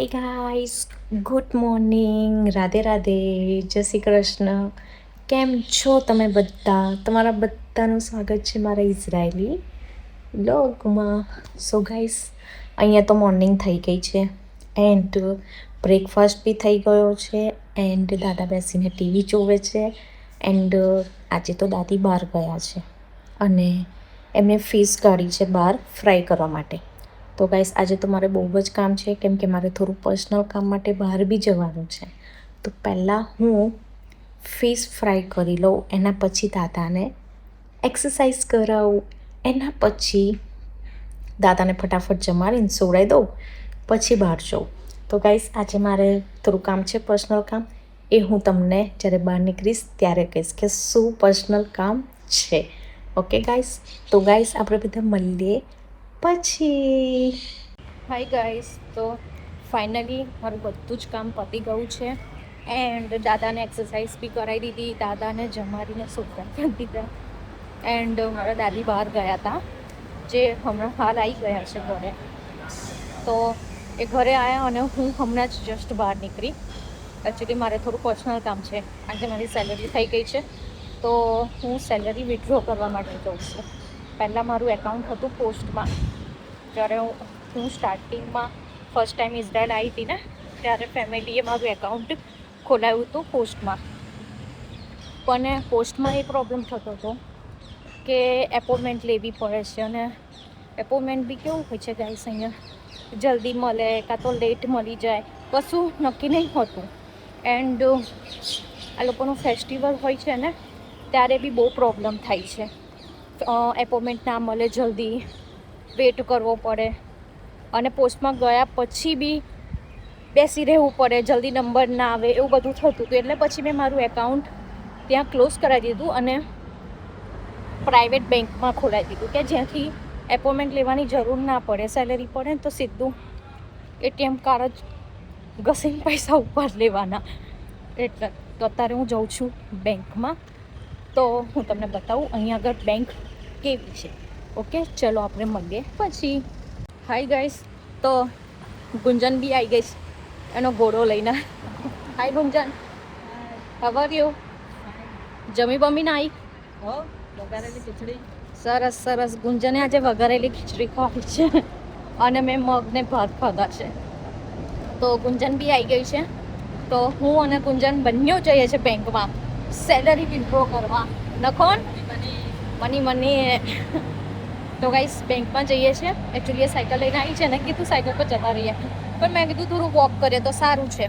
હાય guys, good morning, Radhe Radhe, જય શ્રી કૃષ્ણ. કેમ છો તમે બધા? તમારા બધાનું સ્વાગત છે મારા ઇઝરાયલી બ્લોગમાં. સો ગાઈસ, અહીંયા તો મોર્નિંગ થઈ ગઈ છે એન્ડ બ્રેકફાસ્ટ બી થઈ ગયો છે એન્ડ દાદા બેસીને ટીવી જોવે છે એન્ડ આજે તો દાદી બહાર ગયા છે અને એમને ફિશ કાઢી છે બહાર ફ્રાય કરવા માટે. તો ગાઈસ, આજે તો મારે બહુ જ કામ છે કેમ કે મારે થોડું પર્સનલ કામ માટે બહાર બી જવાનું છે. તો પહેલાં હું ફિશ ફ્રાય કરી લઉં, એના પછી દાદાને એક્સરસાઇઝ કરાવું, એના પછી દાદાને ફટાફટ જમાડીને સોડાઈ દઉં, પછી બહાર જાઉં. તો ગાઈસ, આજે મારે થોડું કામ છે, પર્સનલ કામ. એ હું તમને જ્યારે બહાર નીકળીશ ત્યારે કહીશ કે શું પર્સનલ કામ છે. Okay guys? તો ગાઈસ, આપણે બધા મળીએ પછી. હાય ગાઈસ, તો ફાઇનલી મારું બધું જ કામ પતી ગયું છે એન્ડ દાદાને એક્સરસાઇઝ બી કરાવી દીધી, દાદાને જમાડીને સુવડાવી પણ દીધા એન્ડ મારા દાદી બહાર ગયા હતા, જે હમણાં હાલ આવી ગયા છે ઘરે. તો એ ઘરે આવ્યા અને હું હમણાં જ જસ્ટ બહાર નીકળી. એકચ્યુઅલી મારે થોડું પર્સનલ કામ છે. આજે મારી સેલરી થઈ ગઈ છે તો હું સેલરી વિથડ્રો કરવા માટે જઉં છું. પહેલાં મારું એકાઉન્ટ હતું પોસ્ટમાં. જ્યારે હું સ્ટાર્ટિંગમાં ફર્સ્ટ ટાઈમ ઇઝરાયલ આવી હતી ને, ત્યારે ફેમિલીએ મારું એકાઉન્ટ ખોલાવ્યું હતું પોસ્ટમાં. પણ પોસ્ટમાં એ પ્રોબ્લેમ થતો હતો કે એપોઇન્ટમેન્ટ લેવી પડે છે અને એપોઇન્ટમેન્ટ બી કેવું હોય છે ગાઈસ, અહીંયા જલ્દી મળે કાં તો લેટ મળી જાય, કશું નક્કી નહીં હોતું. એન્ડ આ લોકોનું ફેસ્ટિવલ હોય છે ને, ત્યારે બી બહુ પ્રોબ્લેમ થાય છે. એપોઇન્ટમેન્ટ ના મળે, જલ્દી વેટ કરવો પડે અને પોસ્ટમાં ગયા પછી બી બેસી રહેવું પડે, જલ્દી નંબર ના આવે, એવું બધું થતું હતું. એટલે પછી મેં મારું એકાઉન્ટ ત્યાં ક્લોઝ કરાવી દીધું અને પ્રાઇવેટ બેંકમાં ખોલાવી દીધું કે જ્યાંથી એપોઇન્ટમેન્ટ લેવાની જરૂર ના પડે. સેલેરી પડે ને તો સીધું એટીએમ કાર્ડ જ ઘસીને પૈસા ઉપર લેવાના. એટલે તો અત્યારે હું જાઉં છું બેંકમાં, તો હું તમને બતાવું અહીંયા આગળ બેંક કેવી છે. ઓકે, ચલો આપણે મળીએ પછી. હાય ગાઈસ, તો ગુંજન બી આવી ગઈ છે એનો ઘોડો લઈને. હાય ગુંજન, હાવ આર યુ? જમી બમી ના આવી? વઘારેલી ખીચડી. સરસ સરસ. ગુંજને આજે વઘારેલી ખીચડી ખાવી છે અને મેં મગને ભાત ખાધા છે. તો ગુંજન બી આવી ગઈ છે. તો હું અને ગુંજન બંને જઈએ છીએ બેંકમાં સેલરી વિથડ્રો કરવા. નખોન મની મની. તો ગાઈસ, બેંકમાં જઈએ છીએ. એકચ્યુઅલી એ સાયકલ લઈને આવી છે ને, કીધું સાયકલ પર જતા રહીએ, પણ મેં કીધું થોડું વોક કરીએ તો સારું છે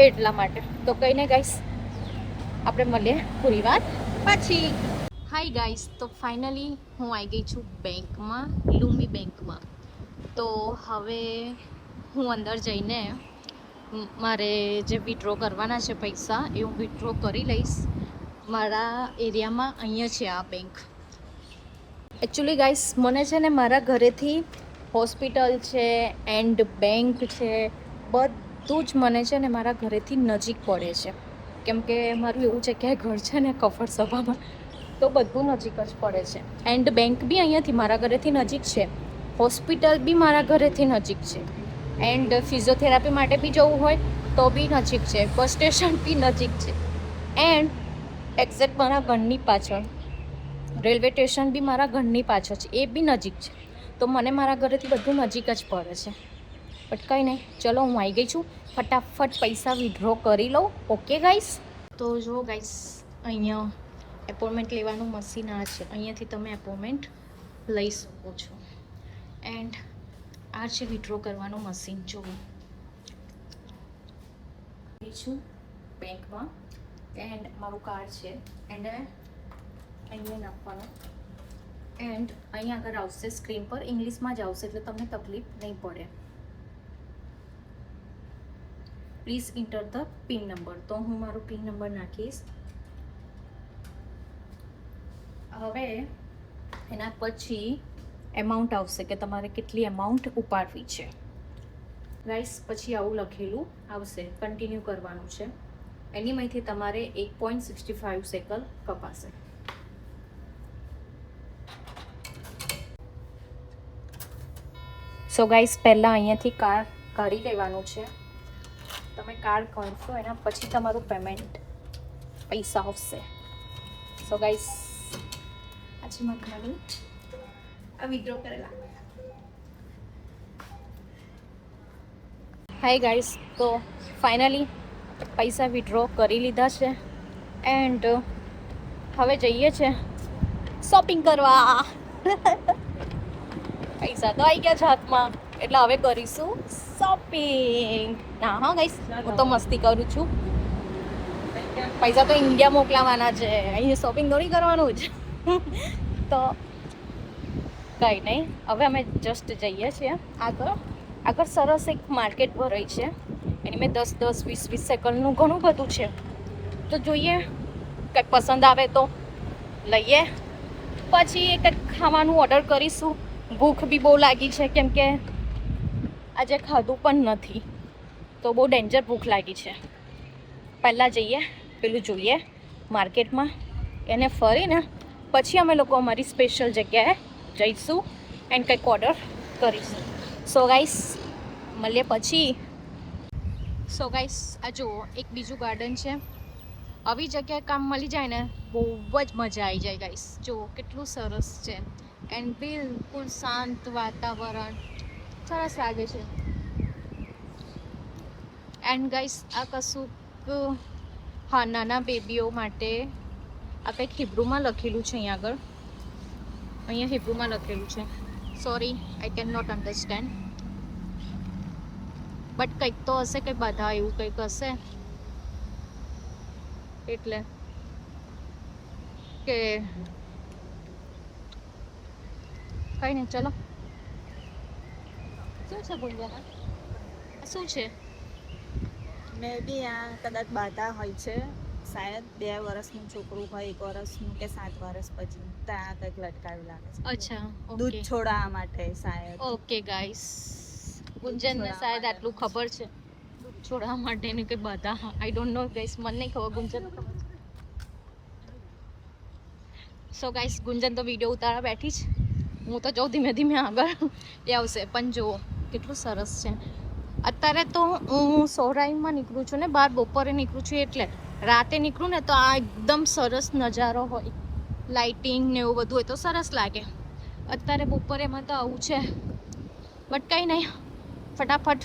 એટલા માટે. તો કંઈ નહીં ગાઈસ, આપણે મળીએ પૂરી વાત પછી. હાય ગાઈસ, તો ફાઇનલી હું આવી ગઈ છું બેંકમાં, લુમી બેંકમાં. તો હવે હું અંદર જઈને મારે જે વિથડ્રો કરવાના છે પૈસા, એ હું વિથડ્રો કરી લઈશ. મારા એરિયામાં અહીંયા છે આ બેંક. એકચ્યુઅલી ગાઈસ, મને છે ને મારા ઘરેથી હોસ્પિટલ છે એન્ડ બેંક છે, બધું જ મને છે ને મારા ઘરેથી નજીક પડે છે. કેમ કે મારું એવું છે કે ઘર છે ને કફર સભામાં, તો બધું નજીક જ પડે છે. એન્ડ બેંક બી અહીંયાથી મારા ઘરેથી નજીક છે, હોસ્પિટલ બી મારા ઘરેથી નજીક છે, એન્ડ ફિઝિયોથેરાપી માટે બી જવું હોય તો બી નજીક છે, બસ સ્ટેશન બી નજીક છે, એન્ડ એક્ઝેક્ટ મારા ઘરની પાછળ રેલવે સ્ટેશન બી મારા ઘરની પાછળ છે, એ બી નજીક છે. તો મને મારા ઘરેથી બધું નજીક જ પડે છે. બટ કંઈ નહીં, ચલો હું આવી ગઈ છું. ફટાફટ પૈસા વિથડ્રો કરી લઉં. Okay guys? તો જો ગાઈસ, અહીંયા એપોઇન્ટમેન્ટ લેવાનું મશીન આ છે. અહીંયાથી તમે એપોઇન્ટમેન્ટ લઈ શકો છો. એન્ડ આ છે વિથડ્રો કરવાનું મશીન. જો છું બેંકમાં એન્ડ મારું કાર્ડ છે એન્ડ અહીંયા નાખવાનું એન્ડ અહીંયા આગળ આવશે સ્ક્રીન પર, ઇંગ્લિશમાં જ આવશે એટલે તમને તકલીફ નહીં પડે. Please inter the pin number. તો હું મારું પિન નંબર નાખીશ. હવે એના પછી એમાઉન્ટ આવશે કે તમારે કેટલી એમાઉન્ટ ઉપાડવી છે. ગાઈસ, પછી આવું લખેલું આવશે, કન્ટિન્યુ કરવાનું છે. એનીમાંથી તમારે 1.65 શેકલ કપાશે. સો ગાઈસ, પહેલાં અહીંયાથી કાર્ડ કાઢી લેવાનું છે. તમે કાર્ડ કરશો એના પછી તમારું પેમેન્ટ પૈસા આવશે. સો ગાઈસ આજે મારી મની આ વિથડ્રો કરેલા. હાય ગાઈસ, તો ફાઇનલી પૈસા વિથડ્રો કરી લીધા છે એન્ડ હવે જઈએ છે શોપિંગ કરવા. પૈસા તો આવી ગયા છે હાથમાં, એટલે હવે કરીશું શોપિંગ. ના હા ગાઈસ, હું તો મસ્તી કરું છું. પૈસા તો ઇન્ડિયા મોકલાવાના છે, અહીંયા શોપિંગ થોડી કરવાનું જ. તો કંઈ નહીં, હવે અમે જસ્ટ જઈએ છીએ આગળ સરસ એક માર્કેટ ભરાઈ છે, એની મેં 10-10, 20-20 સેકન્ડનું ઘણું બધું છે. તો જોઈએ કંઈક પસંદ આવે તો લઈએ, પછી કંઈક ખાવાનું ઓર્ડર કરીશું. ભૂખ બી બહુ લાગી છે, કેમ કે આજે ખાધું પણ નથી, તો બહુ ડેન્જર ભૂખ લાગી છે. પહેલાં જઈએ પેલું જોઈએ માર્કેટમાં, એને ફરીને પછી અમે લોકો અમારી સ્પેશિયલ જગ્યાએ જઈશું એન્ડ કંઈક ઓર્ડર કરીશું. સો ગાઈસ મળીએ પછી. સો ગાઈસ આ જુઓ એક બીજું ગાર્ડન છે. આવી જગ્યાએ કામ મળી જાય ને બહુ જ મજા આવી જાય ગાઈસ. જુઓ કેટલું સરસ છે એન્ડ બિલકુલ શાંત વાતાવરણ, સરસ લાગે છે. એન્ડ ગાઈસ આ કશું હા નાના બેબીઓ માટે આ કંઈક હિબ્રુમાં લખેલું છે. અહીંયા હિબ્રુમાં લખેલું છે. Sorry, I can not understand, but કંઈક તો હશે, કંઈ બધા એવું કંઈક હશે. એટલે કે કંઈ નહીં, ચલો. શું છે ગુંજના, શું છે? મે બી આ કદાચ બાધા હોય છે, શાયદ 2 વર્ષનું છોકરું હોય, 1 વર્ષનું કે 7 વર્ષ પછી ત્યાં કંઈક લટકાવી લાગે છે. અચ્છા, દૂધ છોડાવવા માટે શાયદ. ઓકે ગાઈસ, ગુંજનને શાયદ આટલું ખબર છે, દૂધ છોડાવવા માટેની કંઈ બાધા. આઈ ડોન્ટ નો ગાઈસ, મને નહીં ખબર, ગુંજન ખબર. સો ગાઈસ ગુંજન તો વિડીયો ઉતારવા બેઠી જ, હું તો જાઉં ધીમે ધીમે આગળ એ આવશે. પણ જુઓ કેટલું સરસ છે. અત્યારે તો હું સૌરાઈમાં નીકળું છું ને, બહાર બપોરે નીકળું છું, એટલે રાતે નીકળું ને તો આ એકદમ સરસ નજારો હોય, લાઇટિંગ ને એવું બધું હોય તો સરસ લાગે. અત્યારે બપોરેમાં તો આવું છે, બટ કંઈ નહીં, ફટાફટ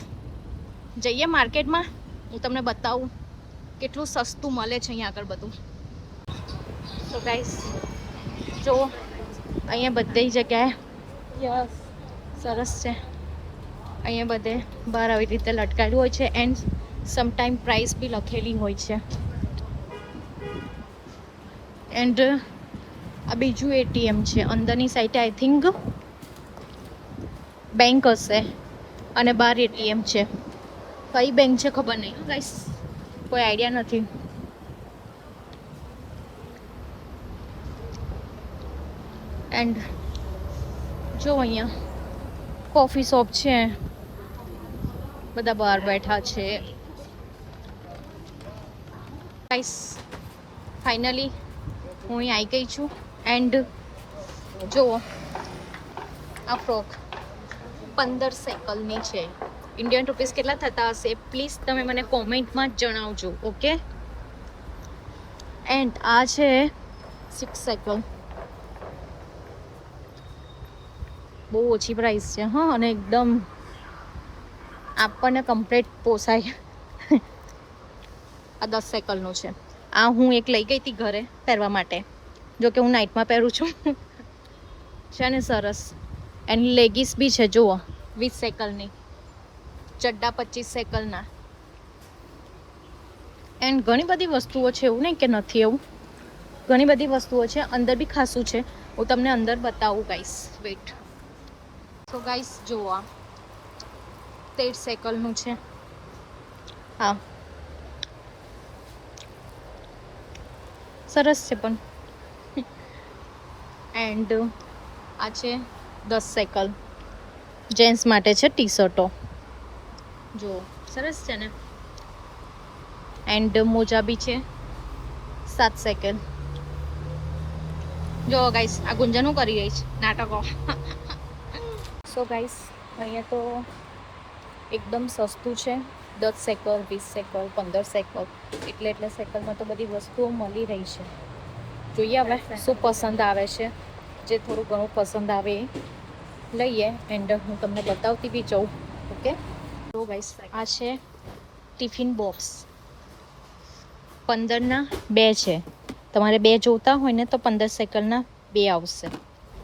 જઈએ માર્કેટમાં. હું તમને બતાવું કેટલું સસ્તું મળે છે અહીંયા આગળ બધું. તો ગાઈસ જો અહીંયા બધી જગ્યાએ યસ સરસ છે. અહીંયા બધે બહાર આવી રીતે લટકાયેલું હોય છે એન્ડ સમટાઈમ પ્રાઇસ બી લખેલી હોય છે. એન્ડ આ બીજું એટીએમ છે, અંદરની સાઈડે આઈ થિંક બેંક હશે અને બહાર એટીએમ છે. કઈ બેંક છે ખબર નહીં ગાઈસ, કોઈ આઈડિયા નથી. એન્ડ જો અહીંયા કોફી શોપ છે, બધા બહાર બેઠા છે. ગાઈસ ફાઇનલી હું અહીં આવી ગઈ છું એન્ડ જુઓ આ ફ્રોક 15 સેકલની છે. ઇન્ડિયન રૂપીસ કેટલા થતા હશે પ્લીઝ તમે મને કોમેન્ટમાં જણાવજો. ઓકે, એન્ડ આ છે 6 સેકલ, બહુ ઓછી પ્રાઇસ છે. હા, અને એકદમ આપણને કમ્પ્લીટ પોસાય. આ 10 સેકલનું છે. આ હું એક લઈ ગઈ હતી ઘરે પહેરવા માટે, જો કે હું નાઇટમાં પહેરું છું. છે ને સરસ. એની લેગીસ બી છે જુઓ 20 સેકલની, ચડ્ડા 25 સેકલના. એન્ડ ઘણી બધી વસ્તુઓ છે, એવું નહીં કે નથી, એવું ઘણી બધી વસ્તુઓ છે. અંદર બી ખાસું છે, હું તમને અંદર બતાવું ગાઈસ, વેટ. તો ગાઈસ જુઓ આ 13 સેકલનું છે. હા સરસ છે પણ. એન્ડ આ છે 10 સેકલ, જેન્ટ્સ માટે છે ટી શર્ટો, જો સરસ છે ને. એન્ડ મોજા બી છે 7 સેકન્ડ. જો ગાઈસ આ ગુંજનું કરી રહી છે નાટકો. સો ગાઈસ અહીંયા તો એકદમ સસ્તું છે. 10 સેકલ, 20 સેકલ, 15 સેકલ, એટલે સેકલમાં તો બધી વસ્તુઓ મળી રહી છે. જોઈએ હવે શું પસંદ આવે છે. જે થોડું ઘણું પસંદ આવે એ લઈએ એન્ડ હું તમને બતાવતી બી જાઉં. ઓકે, તો ગાઈસ આ છે ટિફિન બોક્સ. 15ના 2 છે. તમારે 2 જોતા હોય ને તો 15 સેકલના 2 આવશે.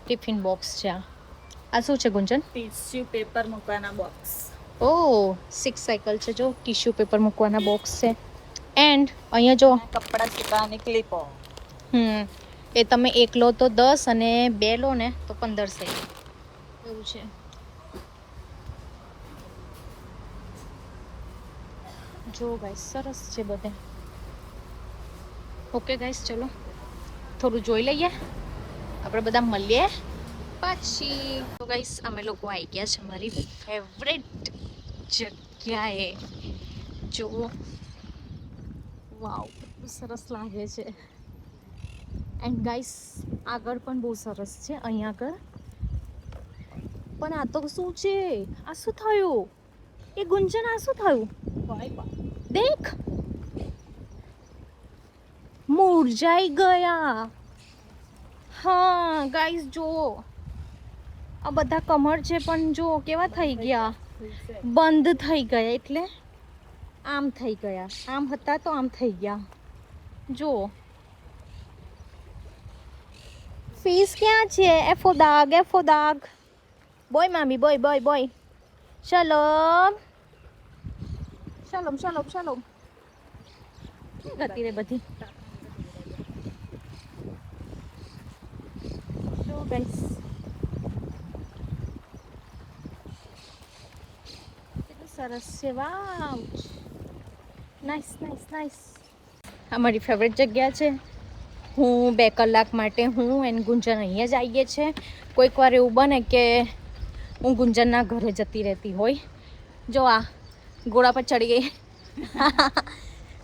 ટિફિન બોક્સ છે આ શું છે ગુંજન? ટીશ્યુ પેપર મૂકવાના બોક્સ. ઓ 6 સાયકલ છે. જો ટિશ્યુ પેપર મૂકવાના બોક્સ છે. એન્ડ અહીંયા જો કપડાં સુકાવાની ક્લિપો. એ તમે 1 લો તો 10 અને 2 લો ને તો 15 સાયકલ એવું છે. જો ગાઈસ સરસ છે બધે. ઓકે ગાઈસ, ચલો થોડું જોઈ લઈએ, આપણે બધા મળીએ પછી. તો ગાઈસ અમે લોકો આવી ગયા છે મારી ફેવરેટ જગ્યાએ. જો વાવ, કેટલું સરસ લાગે છે. એન્ડ ગાઈસ આગળ પણ બહુ સરસ છે. અહીંયા આગળ પણ આ તો શું છે? આ શું થયું? એ ગુંજન, આ શું થયું? દેખ, મુરઝાઈ ગયા. હા ગાઈસ જુઓ, આ બધા કમળ છે પણ જો કેવા થઈ ગયા, બંધ થઈ ગયા. એટલે આમ થઈ ગયા, આમ હતા તો આમ થઈ ગયા. જો ફીસ ક્યાં છે? એફો દાગ, એફો દાગ. બોય મામી, બોય બોય બોય. શલોમ શલોમ શલોમ શલોમ. ગતી રે બધી. જો ગાઈસ કેટલું સરસ છે. વાવ, નાઈસ નાઈસ નાઈસ. આ મારી ફેવરેટ જગ્યા છે. હું 2 કલાક માટે હું એન્ડ ગુંજન અહીંયા જ આવીએ છીએ. કોઈક વાર એવું બને કે હું ગુંજનના ઘરે જતી રહેતી હોય. જો આ ઘોડા પર ચડી ગઈ.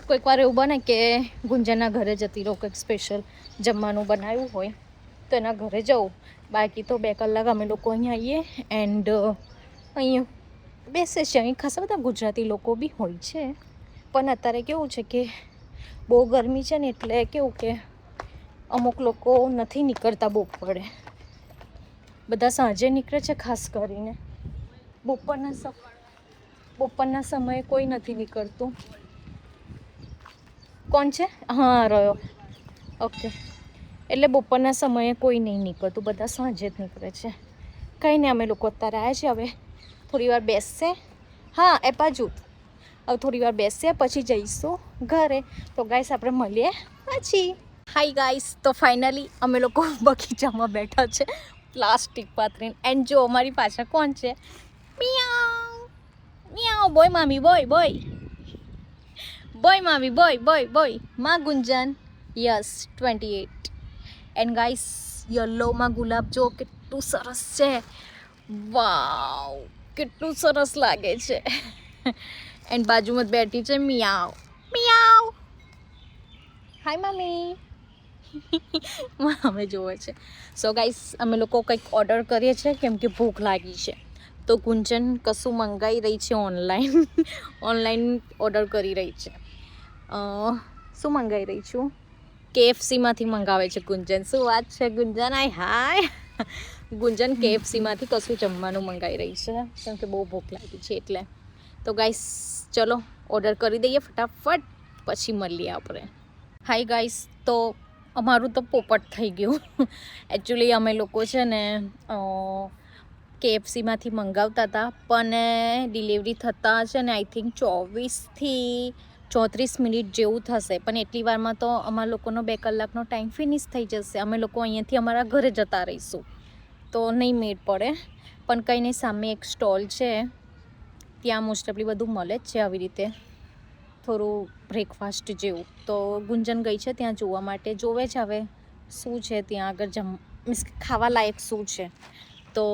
કોઈક વાર એવું બને કે ગુંજનના ઘરે જતી રહું, કંઈક સ્પેશિયલ જમવાનું બનાવ્યું હોય તો એના ઘરે જવું. બાકી તો 2 કલાક અમે લોકો અહીંયા આવીએ એન્ડ અહીંયા બેસે છે. અહીં ખાસા બધા ગુજરાતી લોકો બી હોય છે. પણ અત્યારે કેવું છે કે બહુ ગરમી છે ને, એટલે કેવું કે અમુક લોકો નથી નીકળતા બપોરે. બધા સાંજે નીકળે છે ખાસ કરીને. બપોરના સમયે કોઈ નથી નીકળતું. કોણ છે? હા, રહ્યો. ઓકે, એટલે બપોરના સમયે કોઈ નહીં નીકળતું, બધા સાંજે જ નીકળે છે. કંઈ નહીં, અમે લોકો અત્યારે આવ્યા છે. હવે થોડી વાર બેસશે. હા, એ બાજુ હવે થોડી વાર બેસશે પછી જઈશું ઘરે. તો ગાઈસ આપણે મળીએ પછી. હાય ગાઈસ, તો ફાઇનલી અમે લોકો બગીચામાં બેઠા છે પ્લાસ્ટિક પાથરીને. એન્ડ જો અમારી પાછળ કોણ છે? મિયાવ મિયાવ. બોય મામી, બોય બોય બોય મામી, બોય બોય બોય. માં ગુંજન, યસ 28. એન્ડ ગાઈસ યલોમાં ગુલાબ જો કેટલું સરસ છે. વાવ, કેટલું સરસ લાગે છે. એન્ડ બાજુમાં જ બેઠી છે મિયાવ મિયાવ. Hi mummy. અમે જોવે છે. સો ગાઈસ અમે લોકો કંઈક ઓર્ડર કરીએ છીએ કેમ કે ભૂખ લાગી છે. તો ગુંજન કશું મંગાવી રહી છે ઓનલાઈન ઓર્ડર કરી રહી છે. શું મંગાવી રહી છું? KFCમાંથી મંગાવે છે ગુંજન. શું વાત છે ગુંજન? હાય ગુંજન KFCમાંથી કશું જમવાનું મંગાવી રહી છે કેમ કે બહુ ભૂખ લાગી છે એટલે. તો ગાઈસ ચલો ઓર્ડર કરી દઈએ ફટાફટ, પછી મળીએ આપણે. હાય ગાઈસ, તો અમારું તો પોપટ થઈ ગયું. એકચ્યુઅલી અમે લોકો છે ને KFCમાંથી મંગાવતા હતા, પણ ડિલિવરી થતાં છે ને આઈ થિંક 24થી 34 મિનિટ જેવું થશે. પણ એટલી વારમાં તો અમારા લોકોનો 2 કલાકનો ટાઈમ ફિનિશ થઈ જશે. અમે લોકો અહીંયાથી અમારા ઘરે જતા રહીશું તો નહીં મેળ પડે. પણ કંઈ નહીં, સામે એક સ્ટોલ છે, ત્યાં મોસ્ટ ઓફલી બધું મળે જ છે આવી રીતે, થોડું બ્રેકફાસ્ટ જેવું. તો ગુંજન ગઈ છે ત્યાં જોવા માટે, જોવે છે હવે શું છે ત્યાં આગળ મીન્સ ખાવા લાયક શું છે. તો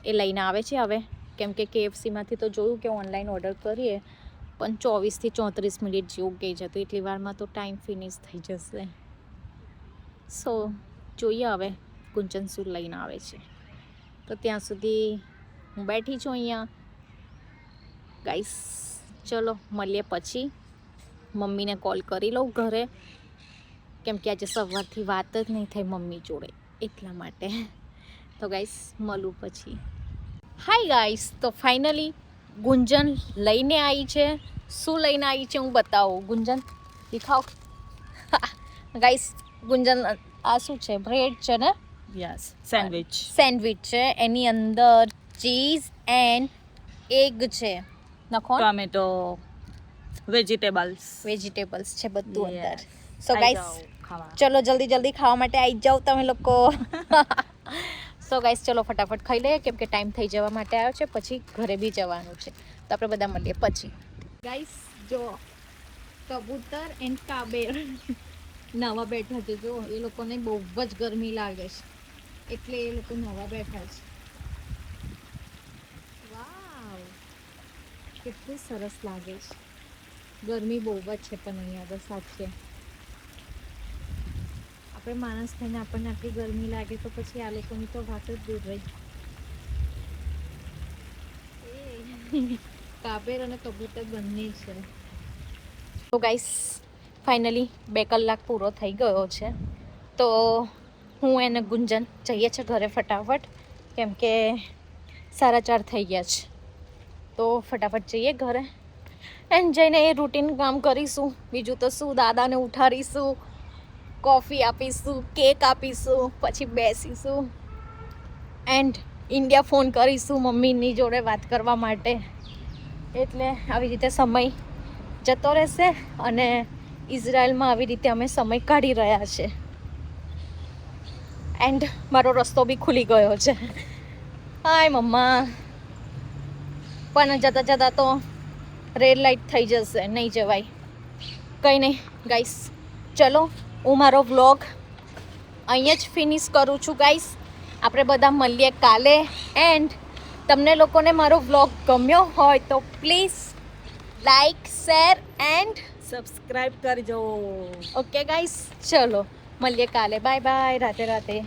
એ લઈને આવે છે હવે, કેમ કે KFCમાંથી તો જોયું કે ઓનલાઈન ઓર્ડર કરીએ પણ 24થી 34 મિનિટ જેવું કહે છે. તો એટલી વારમાં તો ટાઈમ ફિનિશ થઈ જશે. સો જોઈએ હવે ગુંજન શું લઈને આવે છે. તો ત્યાં સુધી હું બેઠી છું અહીંયા ગાઈસ ચલો મળીએ પછી. મમ્મીને કોલ કરી લઉં ઘરે, કેમ કે આજે સવારથી વાત જ નહીં થઈ મમ્મી જોડે, એટલા માટે. તો ગાઈસ મળું પછી. હાય ગાઈસ, તો ફાઇનલી ગુંજન લઈને આવી છે. શું લઈને આવી છે હું બતાવું. ગુંજન દેખાવ. ગાઈસ ગુંજન આ શું છે? બ્રેડ છે ને? Yes, sandwich. સેન્ડવિચ છે, એની અંદર ચીઝ એન્ડ એગ છે, નખો ટોમેટો, વેજીટેબલ્સ. છે બધું અંદર. Yes. સો ગાઈસ ચલો જલ્દી જલ્દી ખાવા માટે આવી જાઓ તમે લોકો. સો ગાઈસ ચલો ફટાફટ ખાઈ લઈએ, કેમ કે ટાઈમ થઈ જવા માટે આવ્યો છે, પછી ઘરે બી જવાનું છે. તો આપણે બધા મળીએ પછી. ગાઈસ જો કબૂતર એન્ડ કાબેર નવા બેઠા છે. જો એ લોકોને બહુ જ ગરમી લાગે છે, એટલે એ લોકો નવા બેઠા છે. વાવ, કેટલું સરસ લાગે છે. ગરમી બહુ જ છે પણ અહીંયા આગળ સાચે. આપણે માણસ થઈને આપણને આટલી ગરમી લાગે તો પછી આ લોકોની તો વાત જ દૂર રહી. કાબેર અને કબૂતર બંને છે. તો ગાઈસ ફાઇનલી 2 કલાક પૂરો થઈ ગયો છે, તો હું એને ગુંજન જઈએ છે ઘરે ફટાફટ, કેમ કે 4:30 થઈ ગયા છે. તો ફટાફટ જઈએ ઘરે એન્ડ જઈને એ રૂટીન કામ કરીશું. બીજું તો શું, દાદાને ઉઠાડીશું, કોફી આપીશું, કેક આપીશું, પછી બેસીશું એન્ડ ઇન્ડિયા ફોન કરીશું મમ્મીની જોડે વાત કરવા માટે. એટલે આવી રીતે સમય જતો રહેશે અને ઇઝરાયલમાં આવી રીતે અમે સમય કાઢી રહ્યા છે. એન્ડ મારો રસ્તો બી ખુલી ગયો છે. હાય મમ્મા. પણ જતાં જતાં તો રેડ લાઇટ થઈ જશે, નહીં જવાય. કંઈ નહીં ગાઈસ, ચલો હું મારો વ્લોગ અહીંયા જ ફિનિશ કરું છું ગાઈસ. આપણે બધા મળીએ કાલે. એન્ડ તમને લોકોને મારો વ્લોગ ગમ્યો હોય તો please like, share and subscribe કરજો. ઓકે ગાઈસ, ચલો મળીએ કાલે. Bye bye, Radhe Radhe.